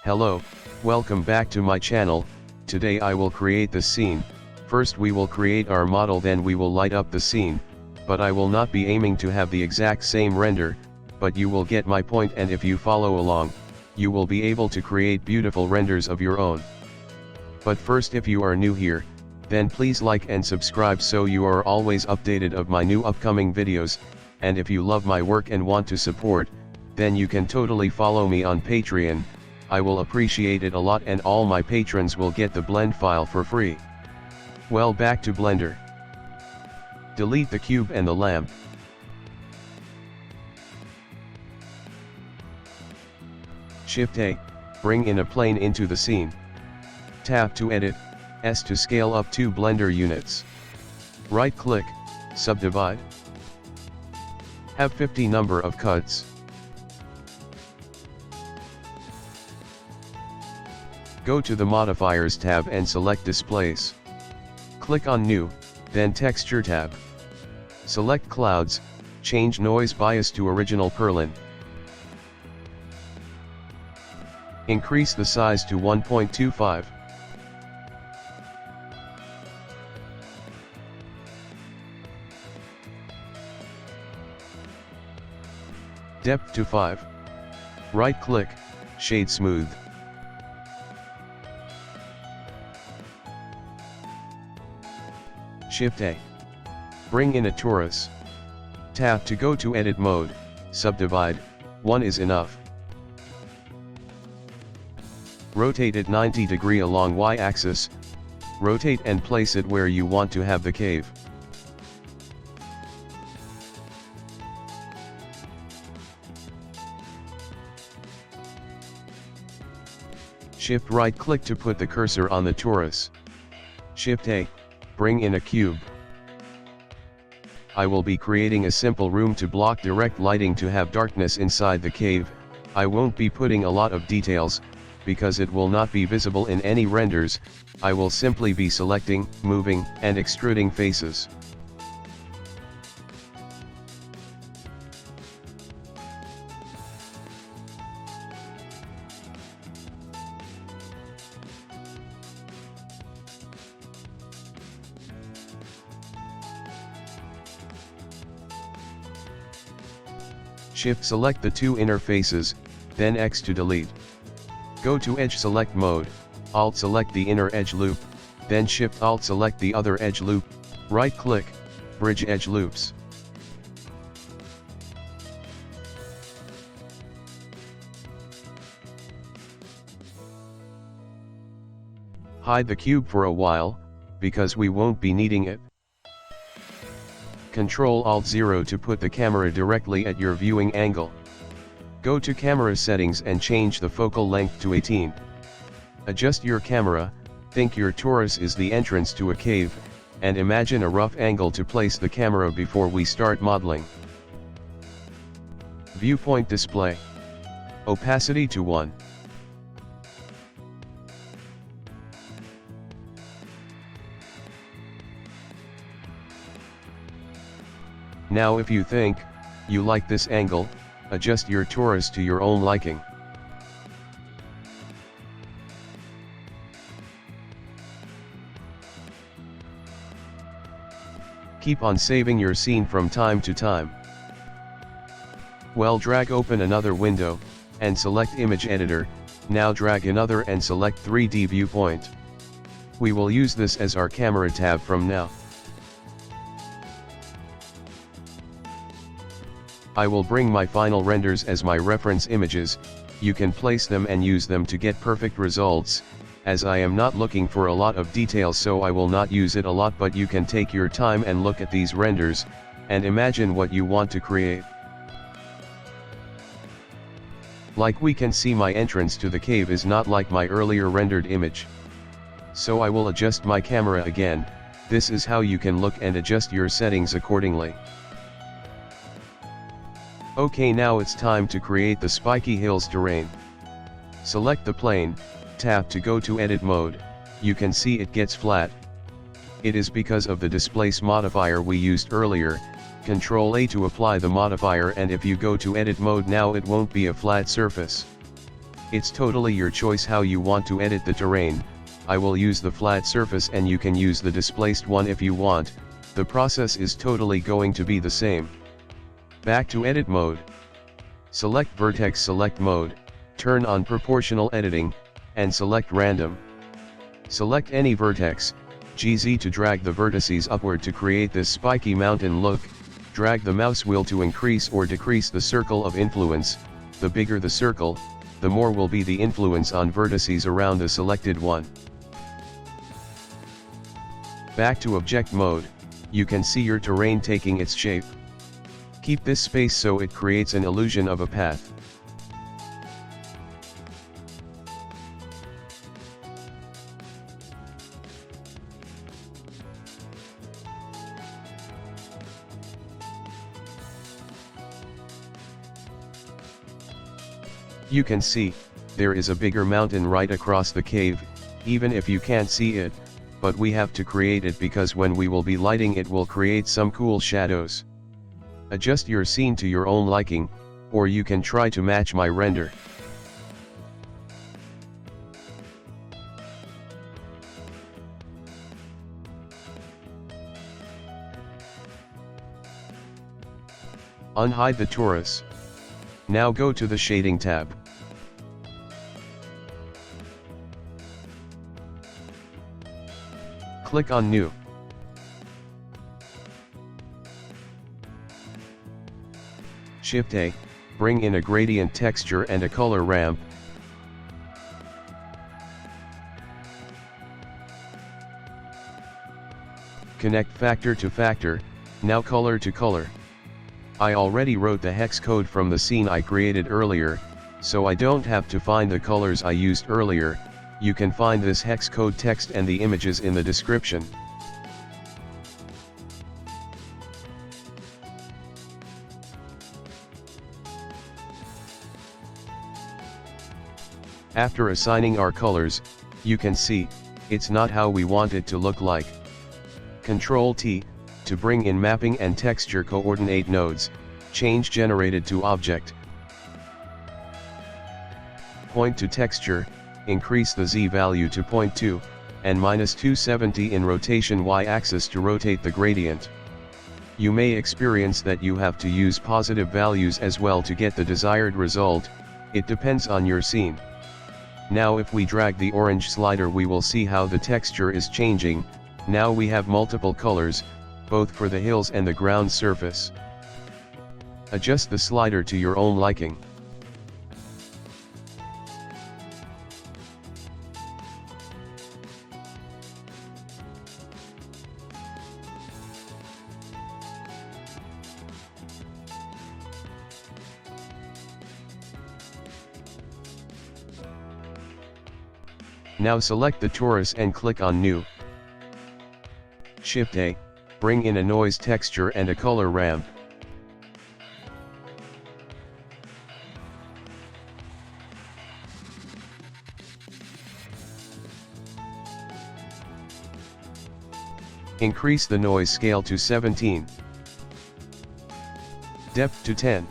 Hello, welcome back to my channel. Today I will create the scene. First we will create our model, then we will light up the scene, but I will not be aiming to have the exact same render, but you will get my point, and if you follow along, you will be able to create beautiful renders of your own. But first, if you are new here, then please like and subscribe so you are always updated of my new upcoming videos, and if you love my work and want to support, then you can totally follow me on Patreon. I will appreciate it a lot, and all my patrons will get the blend file for free. Well, back to Blender. Delete the cube and the lamp. Shift A, bring in a plane into the scene. Tap to edit, S to scale up 2 Blender units. Right click, subdivide. Have 50 number of cuts. Go to the Modifiers tab and select Displace. Click on New, then Texture tab. Select Clouds, change Noise Bias to Original Perlin. Increase the size to 1.25. Depth to 5. Right click, Shade Smooth. Shift A. Bring in a torus. Tap to go to Edit Mode, Subdivide, 1 is enough. Rotate it 90 degrees along Y-axis, rotate and place it where you want to have the cave. Shift right click to put the cursor on the torus. Shift A, bring in a cube. I will be creating a simple room to block direct lighting to have darkness inside the cave. I won't be putting a lot of details, because it will not be visible in any renders. I will simply be selecting, moving, and extruding faces. Shift select the 2 inner faces, then X to delete. Go to Edge Select Mode, Alt select the inner edge loop, then Shift Alt select the other edge loop, right click, Bridge Edge Loops. Hide the cube for a while, because we won't be needing it. Ctrl-Alt-0 to put the camera directly at your viewing angle. Go to Camera Settings and change the focal length to 18. Adjust your camera, think your torus is the entrance to a cave, and imagine a rough angle to place the camera before we start modeling. Viewpoint display. Opacity to 1. Now if you think you like this angle, adjust your torus to your own liking. Keep on saving your scene from time to time. Well, drag open another window, and select Image Editor. Now drag another and select 3D Viewpoint. We will use this as our camera tab from now. I will bring my final renders as my reference images. You can place them and use them to get perfect results. As I am not looking for a lot of details, so I will not use it a lot, but you can take your time and look at these renders, and imagine what you want to create. Like we can see, my entrance to the cave is not like my earlier rendered image. So I will adjust my camera again. This is how you can look and adjust your settings accordingly. Okay, now it's time to create the spiky hills terrain. Select the plane, tap to go to edit mode. You can see it gets flat. It is because of the displace modifier we used earlier. Ctrl A to apply the modifier, and if you go to edit mode now, it won't be a flat surface. It's totally your choice how you want to edit the terrain. I will use the flat surface and you can use the displaced one if you want. The process is totally going to be the same. Back to edit mode. Select vertex select mode, turn on proportional editing, and select random. Select any vertex, GZ to drag the vertices upward to create this spiky mountain look. Drag the mouse wheel to increase or decrease the circle of influence. The bigger the circle, the more will be the influence on vertices around the selected one. Back to object mode, you can see your terrain taking its shape. Keep this space so it creates an illusion of a path. You can see, there is a bigger mountain right across the cave, even if you can't see it, but we have to create it because when we will be lighting it will create some cool shadows. Adjust your scene to your own liking, or you can try to match my render. Unhide the torus. Now go to the Shading tab. Click on New. Shift-A, bring in a gradient texture and a color ramp. Connect factor to factor, now color to color. I already wrote the hex code from the scene I created earlier, so I don't have to find the colors I used earlier. You can find this hex code text and the images in the description. After assigning our colors, you can see, it's not how we want it to look like. Ctrl-T, to bring in mapping and texture coordinate nodes, change generated to object. Point to texture, increase the Z value to 0.2, and -270 in rotation Y-axis to rotate the gradient. You may experience that you have to use positive values as well to get the desired result, it depends on your scene. Now if we drag the orange slider we will see how the texture is changing. Now we have multiple colors, both for the hills and the ground surface. Adjust the slider to your own liking. Now select the torus and click on New. Shift-A, bring in a noise texture and a color ramp. Increase the noise scale to 17. Depth to 10.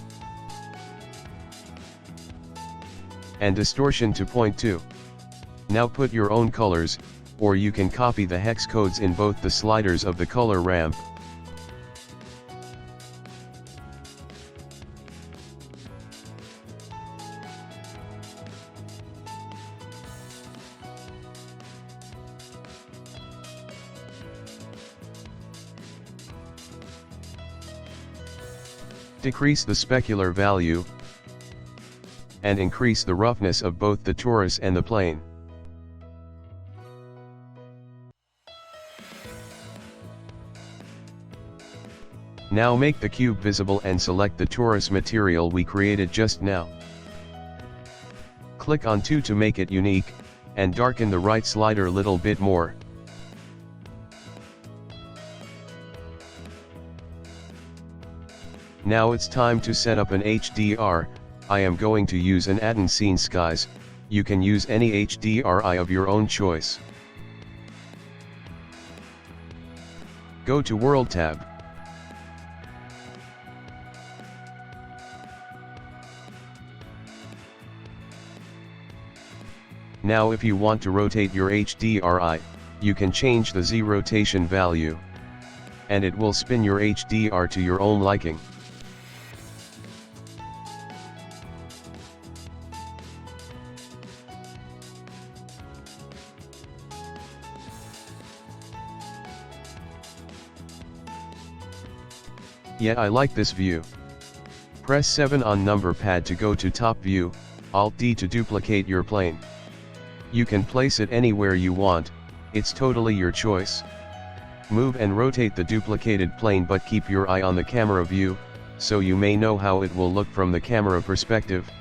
And distortion to 0.2. Now put your own colors, or you can copy the hex codes in both the sliders of the color ramp. Decrease the specular value, and increase the roughness of both the torus and the plane. Now make the cube visible and select the torus material we created just now. Click on 2 to make it unique, and darken the right slider little bit more. Now it's time to set up an HDR. I am going to use an Aden Scene Skies. You can use any HDRI of your own choice. Go to World tab. Now if you want to rotate your HDRI, you can change the Z rotation value. And it will spin your HDR to your own liking. Yeah, I like this view. Press 7 on number pad to go to top view, Alt D to duplicate your plane. You can place it anywhere you want, it's totally your choice. Move and rotate the duplicated plane, but keep your eye on the camera view, so you may know how it will look from the camera perspective.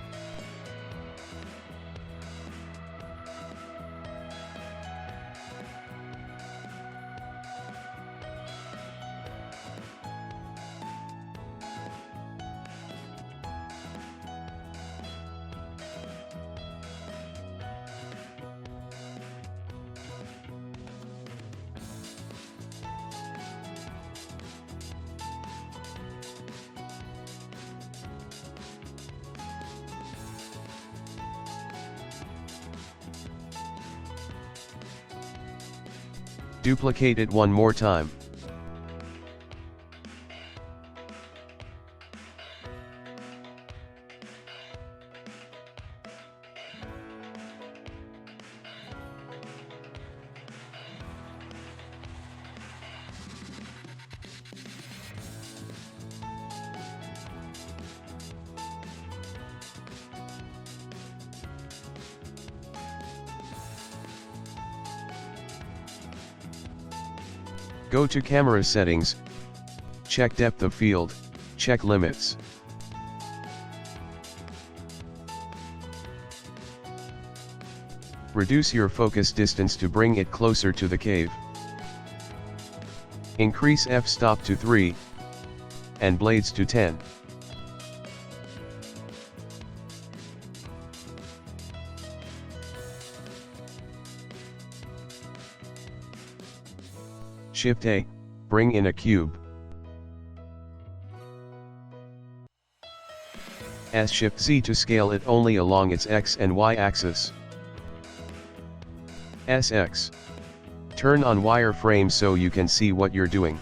Duplicate it one more time. Go to camera settings, check depth of field, check limits. Reduce your focus distance to bring it closer to the cave. Increase f-stop to 3, and blades to 10. Shift A, bring in a cube. Shift Z to scale it only along its X and Y axis. SX. Turn on wireframe so you can see what you're doing.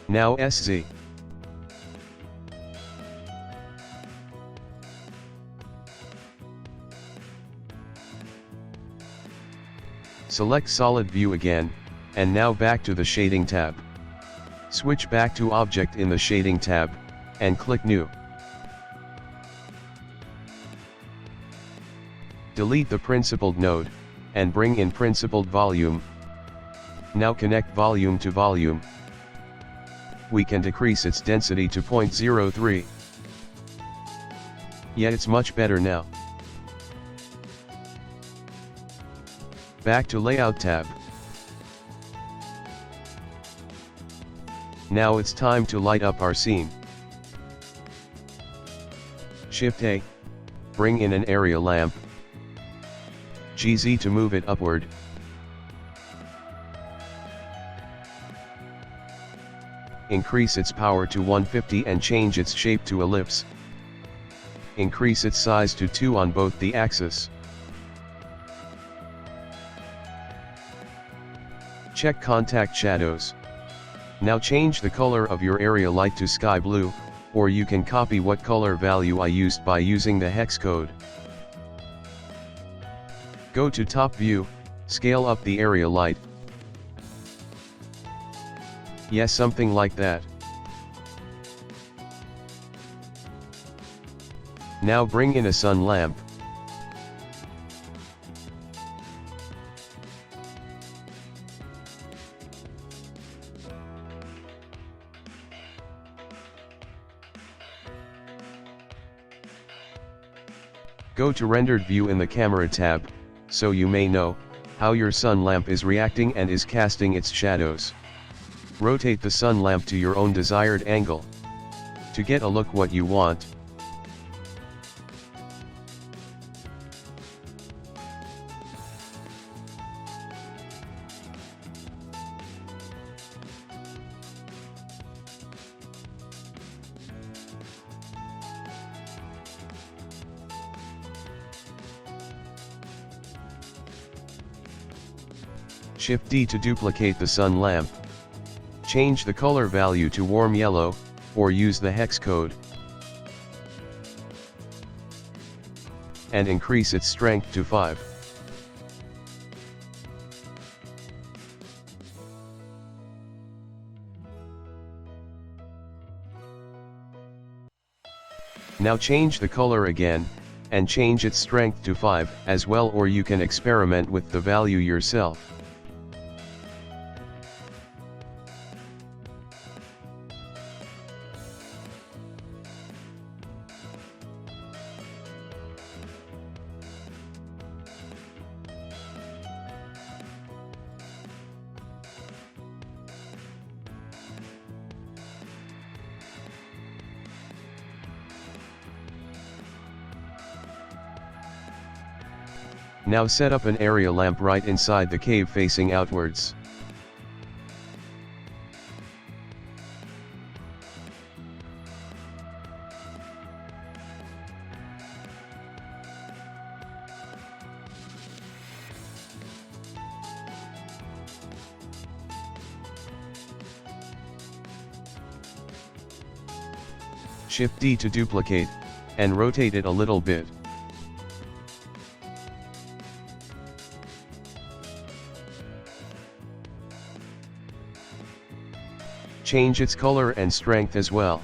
Now SZ. Select solid view again, and now back to the shading tab. Switch back to object in the shading tab, and click new. Delete the principled node, and bring in principled volume. Now connect volume to volume. We can decrease its density to 0.03. Yeah, it's much better now. Back to Layout tab. Now it's time to light up our scene. Shift A. Bring in an area lamp. GZ to move it upward. Increase its power to 150 and change its shape to ellipse. Increase its size to 2 on both the axis. Check contact shadows. Now change the color of your area light to sky blue, or you can copy what color value I used by using the hex code. Go to top view, scale up the area light. Yes, something like that. Now bring in a sun lamp. Go to rendered view in the camera tab, so you may know how your sun lamp is reacting and is casting its shadows. Rotate the sun lamp to your own desired angle to get a look what you want. Shift D to duplicate the sun lamp. Change the color value to warm yellow, or use the hex code. And increase its strength to 5. Now change the color again, and change its strength to 5 as well, or you can experiment with the value yourself. Now set up an area lamp right inside the cave facing outwards. Shift D to duplicate, and rotate it a little bit. Change its color and strength as well.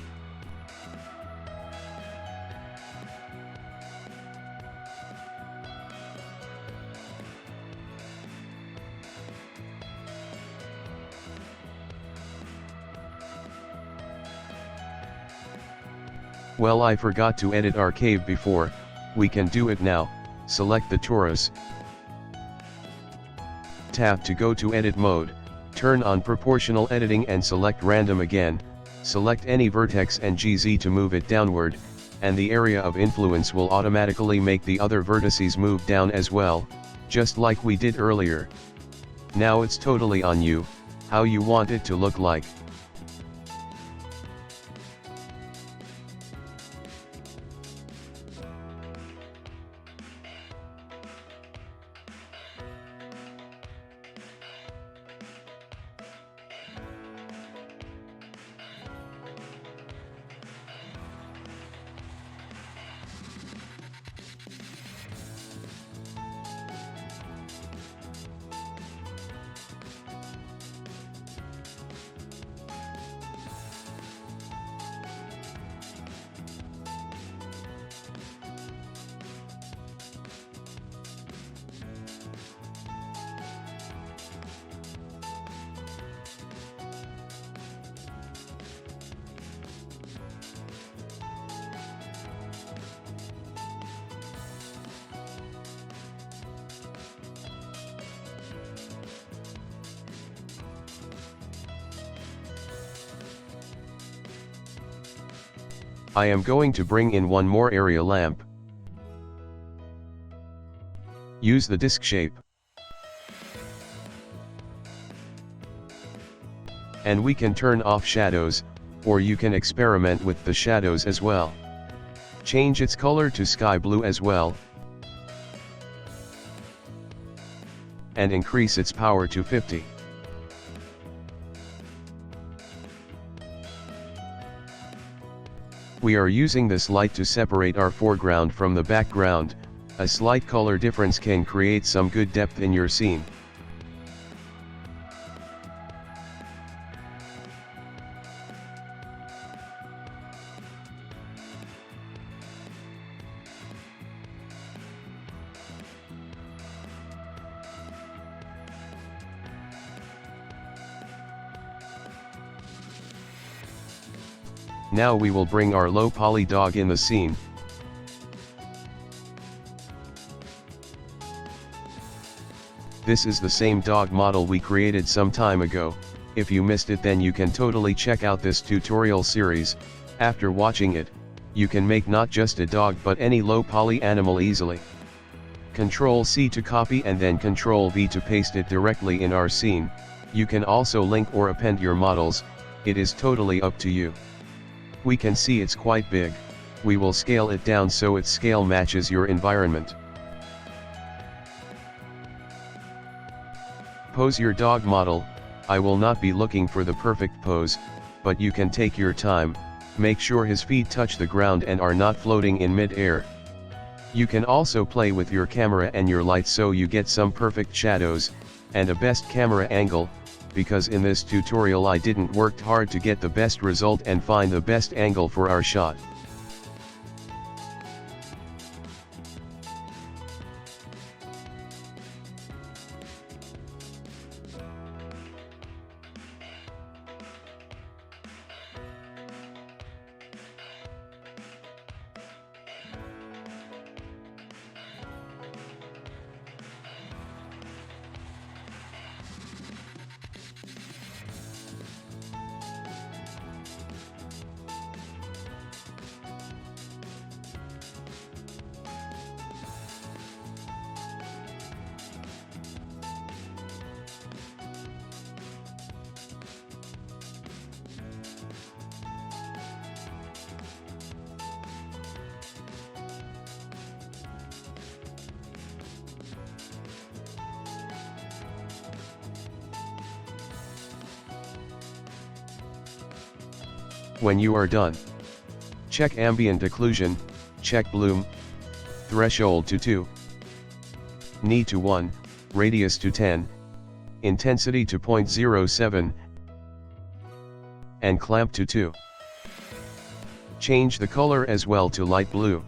Well, I forgot to edit our cave before, we can do it now. Select the torus. Tap to go to edit mode. Turn on proportional editing and select random again, select any vertex and GZ to move it downward, and the area of influence will automatically make the other vertices move down as well, just like we did earlier. Now it's totally on you, how you want it to look like. I am going to bring in one more area lamp. Use the disc shape. And we can turn off shadows, or you can experiment with the shadows as well. Change its color to sky blue as well. And increase its power to 50. We are using this light to separate our foreground from the background. A slight color difference can create some good depth in your scene. Now we will bring our low poly dog in the scene. This is the same dog model we created some time ago. If you missed it, then you can totally check out this tutorial series. After watching it, you can make not just a dog but any low poly animal easily. Ctrl C to copy and then Ctrl V to paste it directly in our scene. You can also link or append your models, it is totally up to you. We can see it's quite big. We will scale it down so its scale matches your environment. Pose your dog model. I will not be looking for the perfect pose, but you can take your time, make sure his feet touch the ground and are not floating in mid-air. You can also play with your camera and your light so you get some perfect shadows, and a best camera angle, because in this tutorial I didn't work hard to get the best result and find the best angle for our shot. When you are done, check ambient occlusion, check bloom, threshold to 2, need to 1, radius to 10, intensity to 0.07, and clamp to 2. Change the color as well to light blue.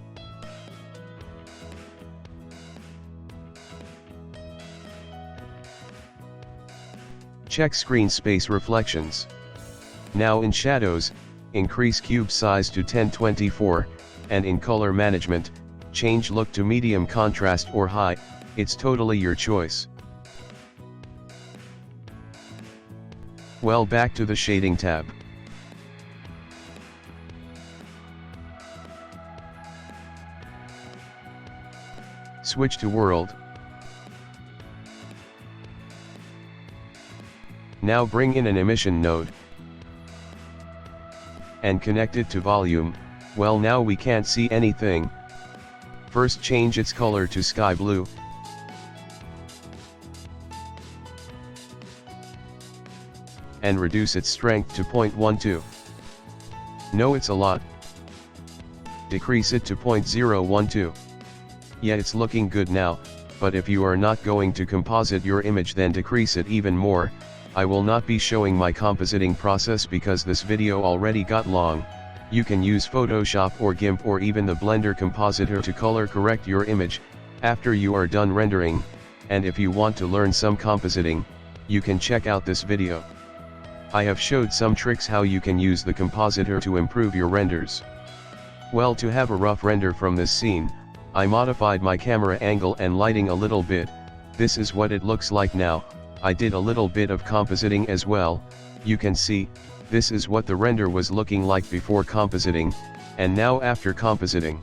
Check screen space reflections. Now in shadows, increase cube size to 1024, and in color management, change look to medium contrast or high, it's totally your choice. Well, back to the shading tab. Switch to world. Now bring in an emission node and connect it to volume. Well, now we can't see anything. First change its color to sky blue. And reduce its strength to 0.12. No, it's a lot. Decrease it to 0.012. Yeah, it's looking good now, but if you are not going to composite your image, then decrease it even more. I will not be showing my compositing process because this video already got long. You can use Photoshop or GIMP or even the Blender compositor to color correct your image after you are done rendering, and if you want to learn some compositing, you can check out this video. I have showed some tricks how you can use the compositor to improve your renders. Well, to have a rough render from this scene, I modified my camera angle and lighting a little bit. This is what it looks like now. I did a little bit of compositing as well. You can see, this is what the render was looking like before compositing, and now after compositing.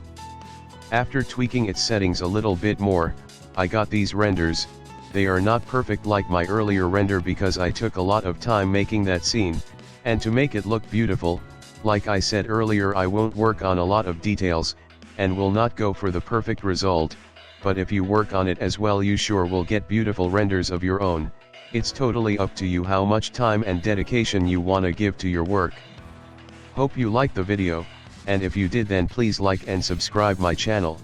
After tweaking its settings a little bit more, I got these renders. They are not perfect like my earlier render because I took a lot of time making that scene, and to make it look beautiful, like I said earlier, I won't work on a lot of details, and will not go for the perfect result, but if you work on it as well, you sure will get beautiful renders of your own. It's totally up to you how much time and dedication you want to give to your work. Hope you liked the video, and if you did, then please like and subscribe my channel.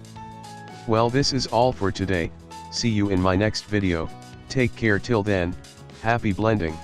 Well, this is all for today. See you in my next video. Take care till then. Happy blending.